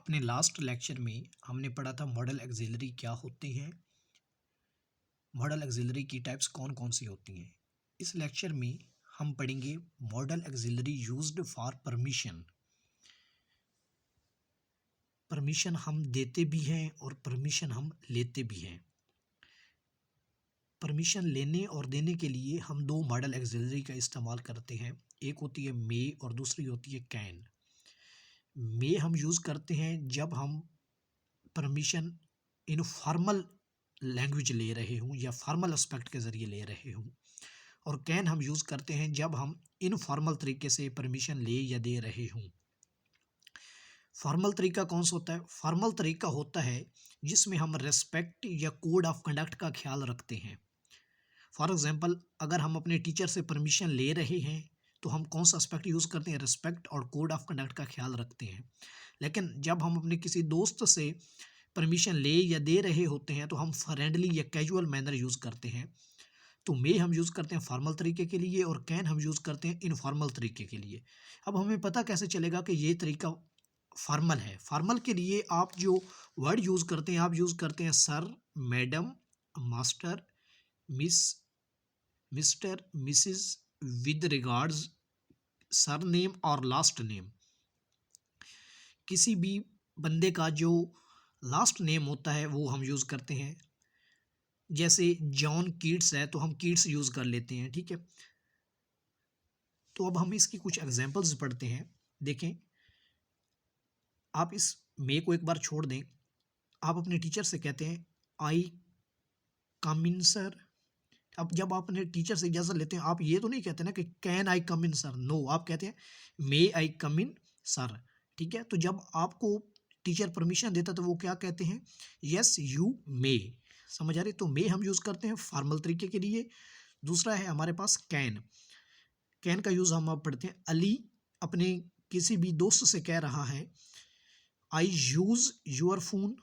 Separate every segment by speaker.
Speaker 1: अपने last lecture में हमने पढ़ा था मॉडल ऑक्सिलरी क्या होते हैं, मॉडल ऑक्सिलरी की टाइप्स कौन कौन सी होती हैं। इस लेक्चर में हम पढ़ेंगे model auxiliary used for permission. Permission हम देते भी हैं और परमिशन हम लेते भी हैं। परमिशन लेने और देने के लिए हम दो मॉडल ऑक्सिलरी का इस्तेमाल करते हैं, एक होती है मे और दूसरी होती है कैन। मे हम यूज़ करते हैं जब हम परमिशन इनफॉर्मल लैंग्वेज ले रहे हूँ या फॉर्मल एस्पेक्ट के ज़रिए ले रहे हूँ, और कैन हम यूज़ करते हैं जब हम इनफॉर्मल तरीके से परमिशन ले या दे रहे हूँ। फॉर्मल तरीका कौन सा होता है? फॉर्मल तरीका होता है जिसमें हम रेस्पेक्ट या कोड ऑफ कंडक्ट का ख्याल रखते हैं। फॉर एग्जांपल, अगर हम अपने टीचर से परमिशन ले रहे हैं तो हम कौन सा एस्पेक्ट यूज़ करते हैं? रेस्पेक्ट और कोड ऑफ कंडक्ट का ख्याल रखते हैं। लेकिन जब हम अपने किसी दोस्त से परमिशन ले या दे रहे होते हैं तो हम फ्रेंडली या कैजुअल मैनर यूज़ करते हैं। तो मे हम यूज़ करते हैं फॉर्मल तरीके के लिए और कैन हम यूज़ करते हैं इनफॉर्मल तरीके के लिए। अब हमें पता कैसे चलेगा कि ये तरीका फॉर्मल है? फॉर्मल के लिए आप जो वर्ड यूज़ करते हैं, आप यूज़ करते हैं sir, madam, master, miss, mister, Mrs, with regards, sir name और लास्ट नेम। किसी भी बंदे का जो लास्ट नेम होता है वो हम यूज़ करते हैं। जैसे जॉन कीट्स है तो हम कीट्स यूज़ कर लेते हैं, ठीक है। तो अब हम इसकी कुछ एग्जांपल्स पढ़ते हैं। देखें, आप इस मे को एक बार छोड़ दें। आप अपने टीचर से कहते हैं आई कम इन सर। अब जब आप अपने टीचर से इजाज़त लेते हैं, आप ये तो नहीं कहते ना कि can I come in sir, no, आप कहते हैं मे आई कम इन सर, ठीक है। तो जब आपको टीचर परमिशन देता तो वो क्या कहते हैं? Yes you may. समझ आ रही? तो मे हम यूज़ करते हैं फॉर्मल तरीके के लिए। दूसरा है हमारे पास कैन। कैन का यूज़ हम अब पढ़ते हैं। अली अपने किसी भी दोस्त से कह रहा है आई यूज़ योर फोन,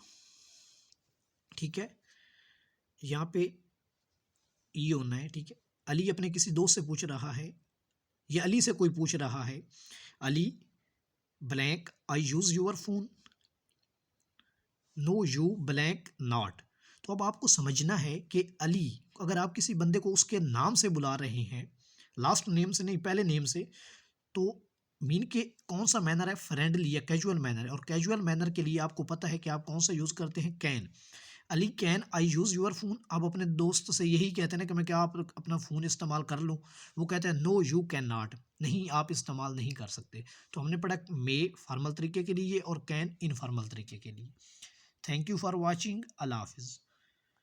Speaker 1: ठीक है, यहाँ पे ये होना है, ठीक है। अली अपने किसी दोस्त से पूछ रहा है या अली से कोई पूछ रहा है, अली blank I use your phone, no you blank not. तो अब आपको समझना है कि अली, अगर आप किसी बंदे को उसके नाम से बुला रहे हैं, लास्ट नेम से नहीं, पहले नेम से, तो मीन के कौन सा मैनर है? फ्रेंडली या कैजुअल मैनर है। और कैजुअल मैनर के लिए आपको पता है कि आप कौन सा यूज़ करते हैं? Can. Ali can I use your phone. आप अपने दोस्त से यही कहते हैं ना कि मैं क्या आप अपना फ़ोन इस्तेमाल कर लूँ? वो कहते हैं नो यू कैन नॉट, नहीं, आप इस्तेमाल नहीं कर सकते। तो हमने पढ़ा मे फॉर्मल तरीके के लिए और कैन इनफॉर्मल तरीके के लिए। Thank you for watching. अल्लाह हाफिज़।